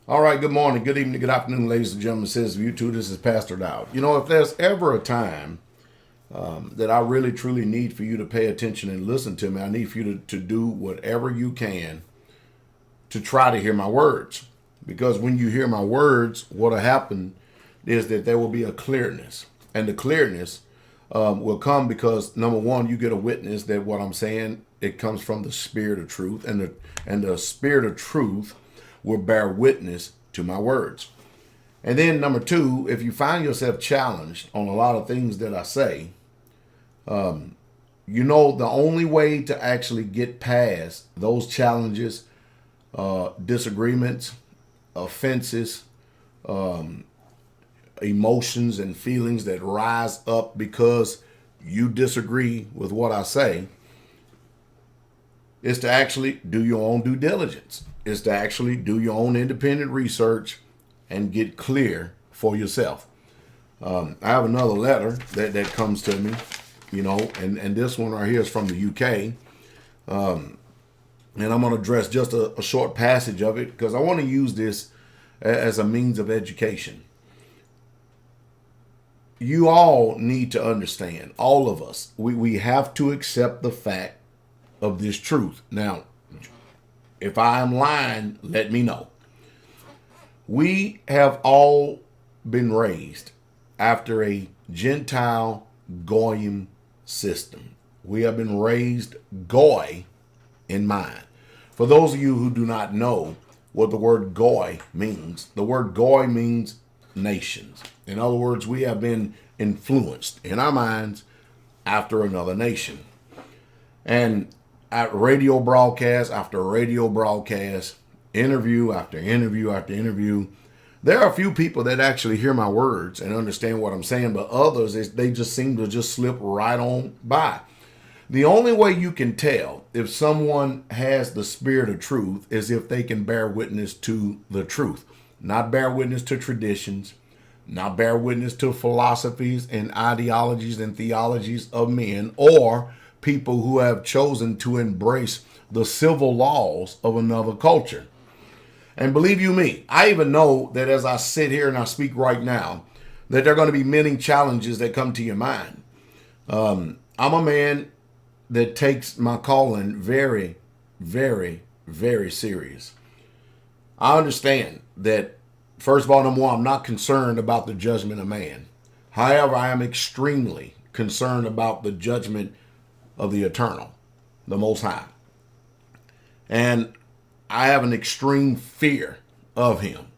All right, good morning, good evening, good afternoon, ladies and gentlemen, citizens of YouTube. This is Pastor Dowd. You know, if there's ever a time that I really truly need for you to pay attention and listen to me, I need for you to do whatever you can to try to hear my words. Because when you hear my words, what will happen is that there will be a clearness. And the clearness will come because, number one, you get a witness that what I'm saying, it comes from the spirit of truth. And the spirit of truth will bear witness to my words. And then number two, if you find yourself challenged on a lot of things that I say, you know the only way to actually get past those challenges, disagreements, offenses, emotions and feelings that rise up because you disagree with what I say, is to actually do your own due diligence. Is to actually do your own independent research and get clear for yourself. I have another letter that comes to me, you know, and this one right here is from the UK. And I'm going to address just a short passage of it because I want to use this as a means of education. You all need to understand, all of us, we have to accept the fact of this truth. Now, if I am lying, let me know. We have all been raised after a Gentile Goyim system. We have been raised Goy in mind. For those of you who do not know what the word Goy means, the word Goy means nations. In other words, we have been influenced in our minds after another nation. And at radio broadcast after radio broadcast, interview after interview after interview, there are a few people that actually hear my words and understand what I'm saying, but others, they just seem to just slip right on by. The only way you can tell if someone has the spirit of truth is if they can bear witness to the truth, not bear witness to traditions, not bear witness to philosophies and ideologies and theologies of men or people who have chosen to embrace the civil laws of another culture. And believe you me, I even know that as I sit here and I speak right now, that there are going to be many challenges that come to your mind. I'm a man that takes my calling very, very, very serious. I understand that, first of all, number one, I'm not concerned about the judgment of man. However, I am extremely concerned about the judgment of the eternal, the Most High. And I have an extreme fear of him.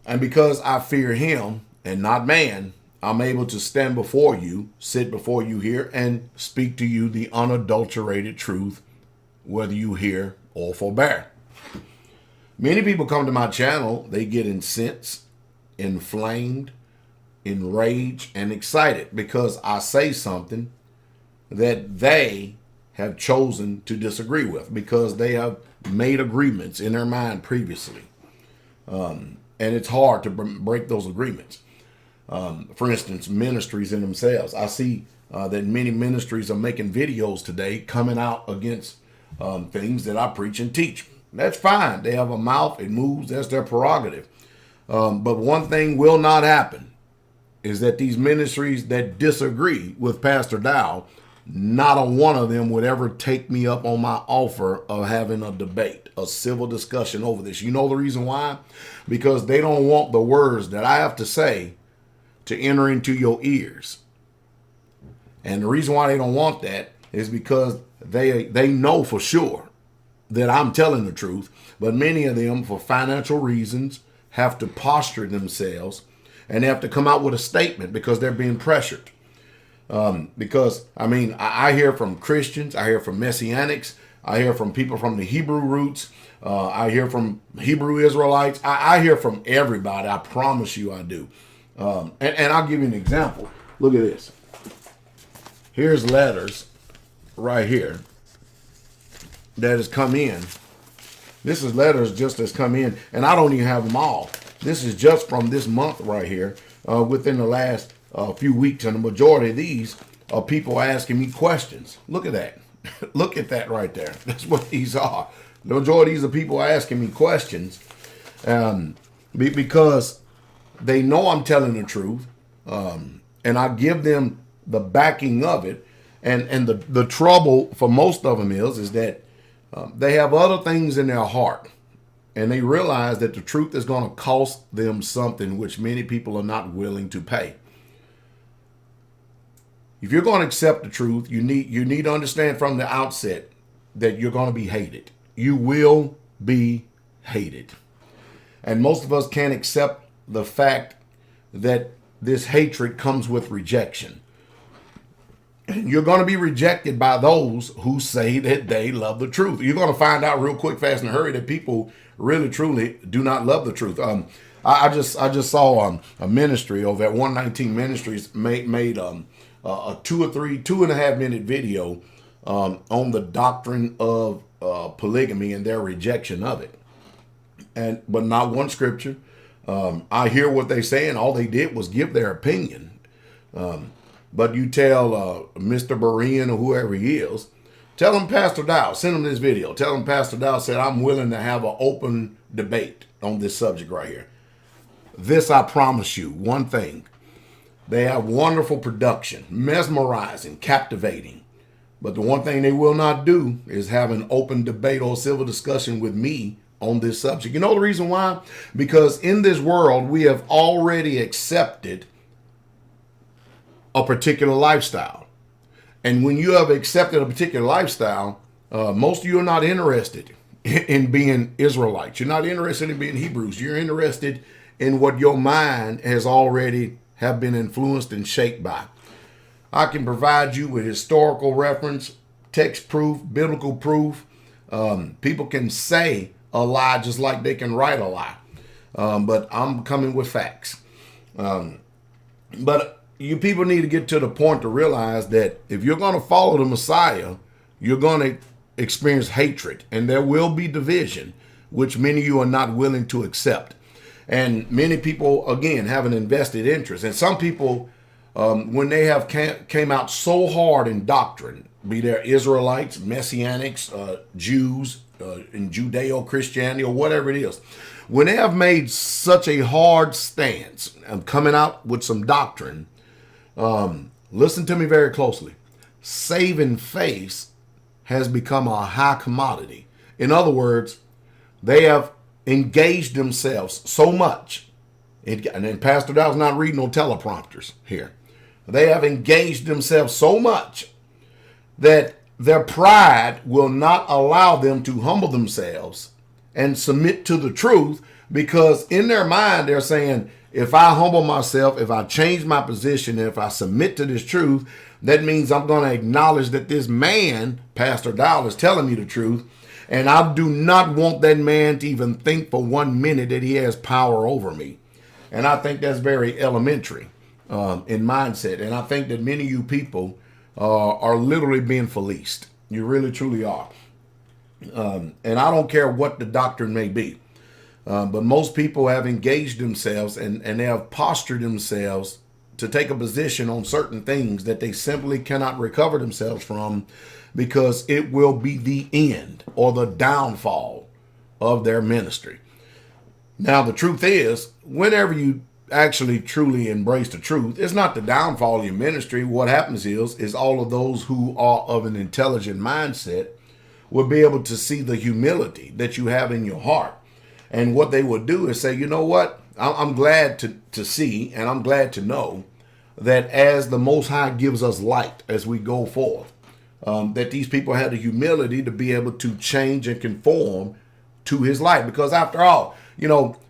And because I fear him and not man, I'm able to stand before you, sit before you here, and speak to you the unadulterated truth, whether you hear or forbear. Many people come to my channel, they get incensed, inflamed, enraged, and excited because I say something that they have chosen to disagree with because they have made agreements in their mind previously. And it's hard to break those agreements. For instance, ministries in themselves. I see that many ministries are making videos today coming out against things that I preach and teach. That's fine. They have a mouth. It moves. That's their prerogative. But one thing will not happen is that these ministries that disagree with Pastor Dow, not a one of them would ever take me up on my offer of having a debate, a civil discussion over this. You know the reason why? Because they don't want the words that I have to say to enter into your ears. And the reason why they don't want that is because they know for sure that I'm telling the truth, but many of them, for financial reasons, have to posture themselves and they have to come out with a statement because they're being pressured. Because, I mean, I hear from Christians, I hear from Messianics, I hear from people from the Hebrew roots, I hear from Hebrew Israelites, I hear from everybody, I promise you I do. And I'll give you an example. Look at this. Here's letters right here that has come in. This is letters just as come in, and I don't even have them all. This is just from this month right here, within the last few weeks, and the majority of these are people asking me questions. Look at that. Look at that right there. That's what these are. The majority of these are people asking me questions because they know I'm telling the truth, and I give them the backing of it. And the trouble for most of them is that they have other things in their heart, and they realize that the truth is going to cost them something which many people are not willing to pay. If you're going to accept the truth, you need to understand from the outset that you're going to be hated. You will be hated. And most of us can't accept the fact that this hatred comes with rejection. And you're going to be rejected by those who say that they love the truth. You're going to find out real quick, fast, and hurry that people really, truly do not love the truth. I just saw a ministry over at 119 Ministries made a 2.5 minute video on the doctrine of polygamy and their rejection of it. But not one scripture. I hear what they say, and all they did was give their opinion. But you tell Mr. Berean or whoever he is, tell him Pastor Dow, send him this video. Tell him Pastor Dow said, I'm willing to have an open debate on this subject right here. This I promise you, one thing. They have wonderful production, mesmerizing, captivating. But the one thing they will not do is have an open debate or civil discussion with me on this subject. You know the reason why? Because in this world, we have already accepted a particular lifestyle. And when you have accepted a particular lifestyle, most of you are not interested in being Israelites. You're not interested in being Hebrews. You're interested in what your mind has already have been influenced and shaped by. I can provide you with historical reference, text proof, biblical proof. People can say a lie just like they can write a lie. But I'm coming with facts. But you people need to get to the point to realize that if you're going to follow the Messiah, you're going to experience hatred, and there will be division, which many of you are not willing to accept. And many people, again, have an invested interest. And some people, when they have came out so hard in doctrine, be there Israelites, Messianics, Jews, in Judeo-Christianity, or whatever it is, when they have made such a hard stance and coming out with some doctrine, listen to me very closely. Saving face has become a high commodity. In other words, they have engaged themselves so much, and Pastor Dow's not reading no teleprompters here. They have engaged themselves so much that their pride will not allow them to humble themselves and submit to the truth, because in their mind they're saying, if I humble myself, if I change my position, if I submit to this truth, that means I'm going to acknowledge that this man, Pastor Dow, is telling me the truth. And I do not want that man to even think for 1 minute that he has power over me. And I think that's very elementary in mindset. And I think that many of you people are literally being fleeced. You really, truly are. And I don't care what the doctrine may be. But most people have engaged themselves and they have postured themselves to take a position on certain things that they simply cannot recover themselves from, because it will be the end or the downfall of their ministry. Now, the truth is, whenever you actually truly embrace the truth, it's not the downfall of your ministry. What happens is all of those who are of an intelligent mindset will be able to see the humility that you have in your heart. And what they will do is say, you know what? I'm glad to see, and I'm glad to know that as the Most High gives us light as we go forth, that these people have the humility to be able to change and conform to his light. Because after all,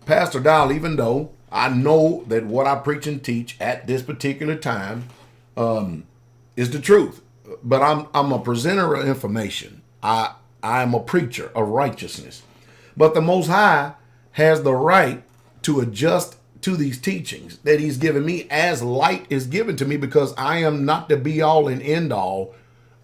Pastor Dow, even though I know that what I preach and teach at this particular time is the truth, but I'm a presenter of information. I am a preacher of righteousness. But the Most High has the right to adjust to these teachings that he's given me as light is given to me, because I am not the be all and end all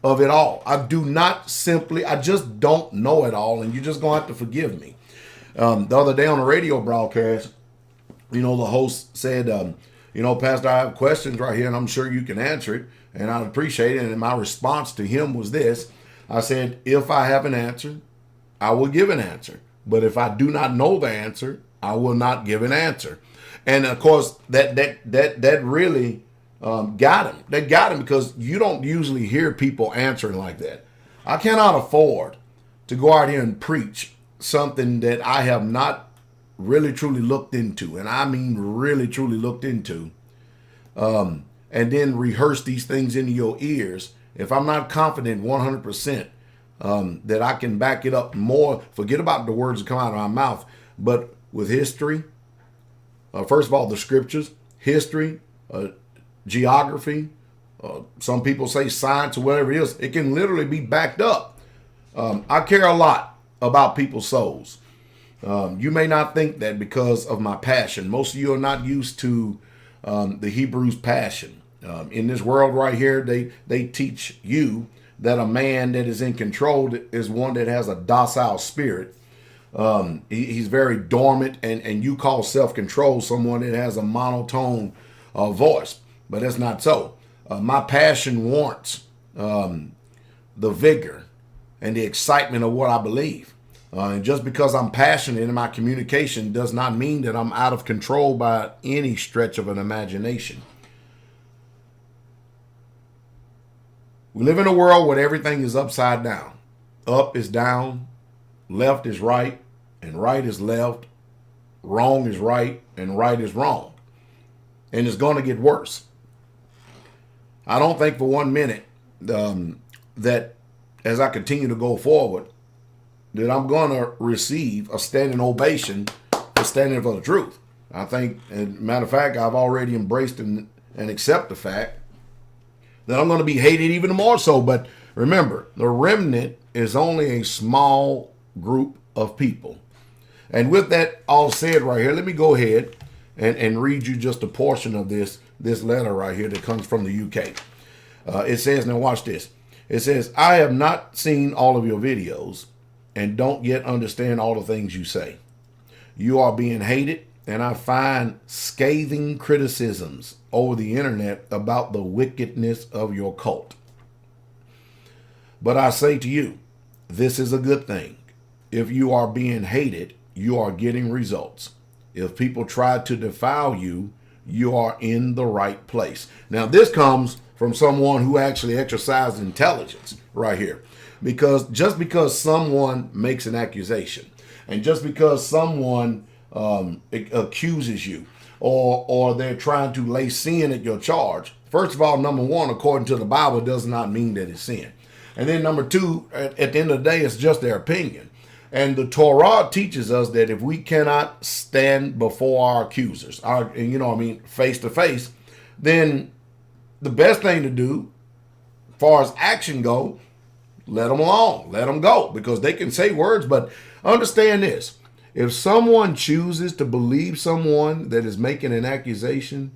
of it all. I just don't know it all, and you're just going to have to forgive me. The other day on a radio broadcast, the host said, Pastor, I have questions right here, and I'm sure you can answer it, and I'd appreciate it. And my response to him was this. I said, if I have an answer, I will give an answer. But if I do not know the answer, I will not give an answer. And of course, that really got him. That got him because you don't usually hear people answering like that. I cannot afford to go out here and preach something that I have not really truly looked into, and I mean really truly looked into, and then rehearse these things into your ears if I'm not confident 100% that I can back it up more. Forget about the words that come out of my mouth, but with history, first of all, the scriptures, history, geography, some people say science or whatever it is, it can literally be backed up. I care a lot about people's souls. You may not think that because of my passion. Most of you are not used to the Hebrews' passion. In this world right here, they teach you that a man that is in control is one that has a docile spirit. He's very dormant, and you call self-control someone that has a monotone voice. But that's not so. My passion warrants the vigor and the excitement of what I believe. And just because I'm passionate in my communication does not mean that I'm out of control by any stretch of an imagination. We live in a world where everything is upside down. Up is down, left is right, and right is left, wrong is right, and right is wrong. And it's going to get worse. I don't think for 1 minute that as I continue to go forward, that I'm going to receive a standing ovation for standing for the truth. I think, as a matter of fact, I've already embraced and accept the fact that I'm going to be hated even more so. But remember, the remnant is only a small group of people. And with that all said right here, let me go ahead and read you just a portion of this letter right here that comes from the UK. It says, now watch this. It says, I have not seen all of your videos and don't yet understand all the things you say. You are being hated, and I find scathing criticisms over the internet about the wickedness of your cult. But I say to you, this is a good thing. If you are being hated, you are getting results. If people try to defile you, you are in the right place. Now, this comes from someone who actually exercised intelligence right here. Because just because someone makes an accusation, and just because someone accuses you, or they're trying to lay sin at your charge, first of all, number one, according to the Bible, does not mean that it's sin. And then number two, at the end of the day, it's just their opinion. And the Torah teaches us that if we cannot stand before our accusers, face to face, then the best thing to do, as far as action go, let them alone, let them go, because they can say words. But understand this: if someone chooses to believe someone that is making an accusation,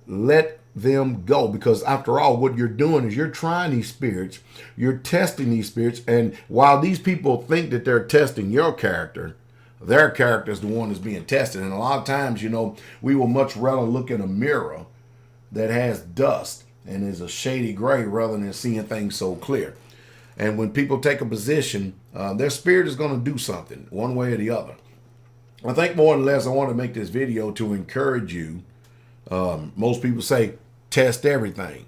let them go. Because after all, what you're doing is you're trying these spirits, you're testing these spirits. And while these people think that they're testing your character, their character is the one that's being tested. And a lot of times, we will much rather look in a mirror that has dust and is a shady gray rather than seeing things so clear. And when people take a position, their spirit is going to do something one way or the other. I think more or less I want to make this video to encourage you. Most people say, test everything.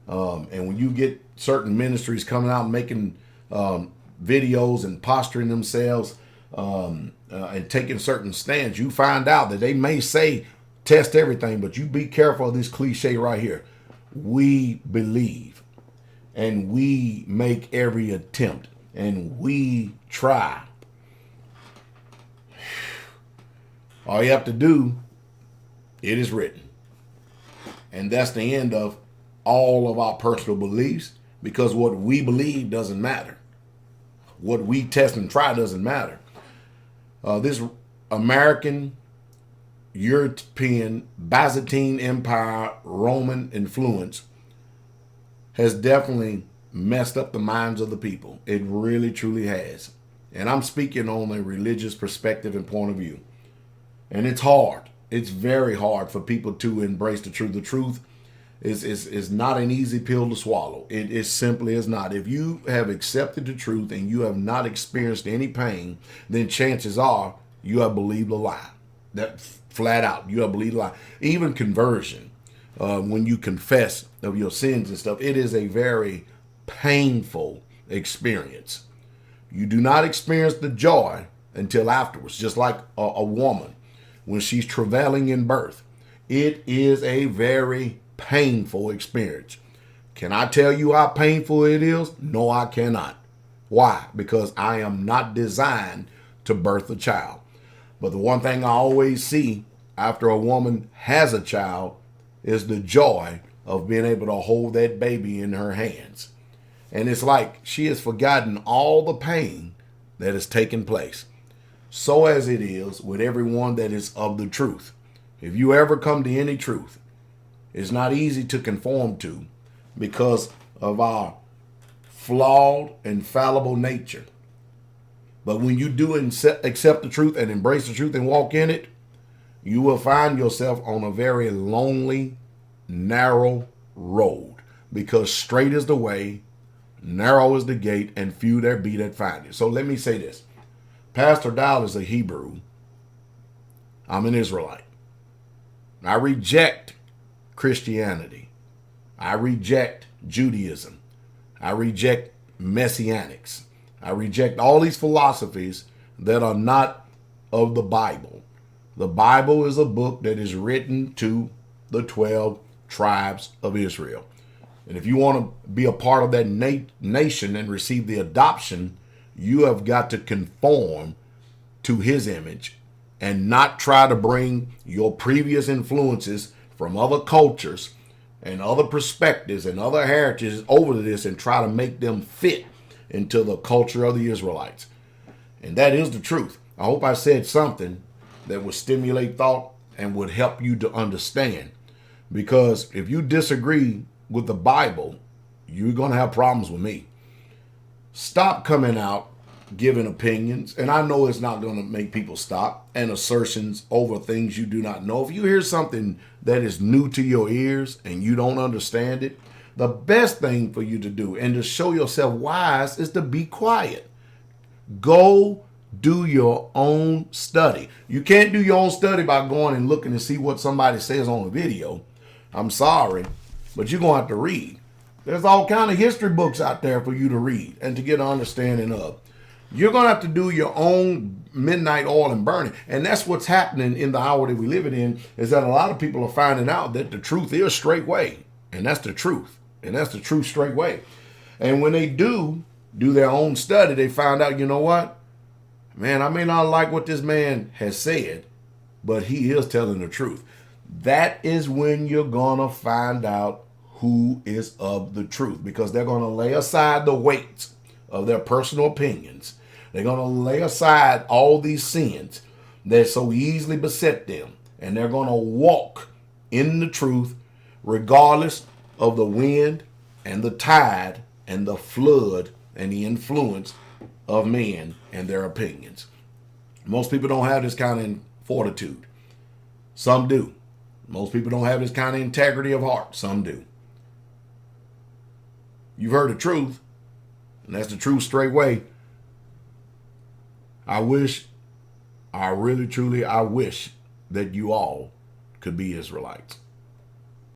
And when you get certain ministries coming out and making videos and posturing themselves and taking certain stands, you find out that they may say, test everything, but you be careful of this cliche right here. We believe. And we make every attempt, and we try. All you have to do, it is written. And that's the end of all of our personal beliefs, because what we believe doesn't matter. What we test and try doesn't matter. This American, European, Byzantine Empire, Roman influence has definitely messed up the minds of the people. It really, truly has. And I'm speaking on a religious perspective and point of view. And it's hard. It's very hard for people to embrace the truth. The truth is not an easy pill to swallow. It simply is not. If you have accepted the truth and you have not experienced any pain, then chances are you have believed a lie. That flat out, you have believed a lie. Even conversion, when you confess of your sins and stuff, it is a very painful experience. You do not experience the joy until afterwards, just like a woman when she's travailing in birth. It is a very painful experience. Can I tell you how painful it is? No, I cannot. Why? Because I am not designed to birth a child. But the one thing I always see after a woman has a child is the joy of being able to hold that baby in her hands. And it's like she has forgotten all the pain that has taken place. So as it is with everyone that is of the truth. If you ever come to any truth, it's not easy to conform to because of our flawed and fallible nature. But when you do accept the truth and embrace the truth and walk in it, you will find yourself on a very lonely, narrow road. Because straight is the way, narrow is the gate, and few there be that find it. So let me say this. Pastor Dial is a Hebrew. I'm an Israelite. I reject Christianity. I reject Judaism. I reject Messianics. I reject all these philosophies that are not of the Bible. The Bible is a book that is written to the 12 tribes of Israel. And if you want to be a part of that nation and receive the adoption, you have got to conform to his image and not try to bring your previous influences from other cultures and other perspectives and other heritages over to this and try to make them fit into the culture of the Israelites. And that is the truth. I hope I said something that would stimulate thought and would help you to understand. Because if you disagree with the Bible, you're going to have problems with me. Stop coming out giving opinions, and I know it's not going to make people stop, and assertions over things you do not know. If you hear something that is new to your ears and you don't understand it, the best thing for you to do and to show yourself wise is to be quiet. Go do your own study. You can't do your own study by going and looking to see what somebody says on a video. I'm sorry, but you're going to have to read. There's all kind of history books out there for you to read and to get an understanding of. You're going to have to do your own midnight oil and burning. And that's what's happening in the hour that we live in, is that a lot of people are finding out that the truth is straight way. And that's the truth. And that's the truth straight way. And when they do their own study, they find out, you know what? Man, I may not like what this man has said, but he is telling the truth. That is when you're going to find out who is of the truth, because they're going to lay aside the weight of their personal opinions. They're going to lay aside all these sins that so easily beset them, and they're going to walk in the truth regardless of the wind and the tide and the flood and the influence of men and their opinions. Most people don't have this kind of fortitude. Some do. Most people don't have this kind of integrity of heart. Some do. You've heard the truth, and that's the truth straight way. I really truly wish that you all could be Israelites.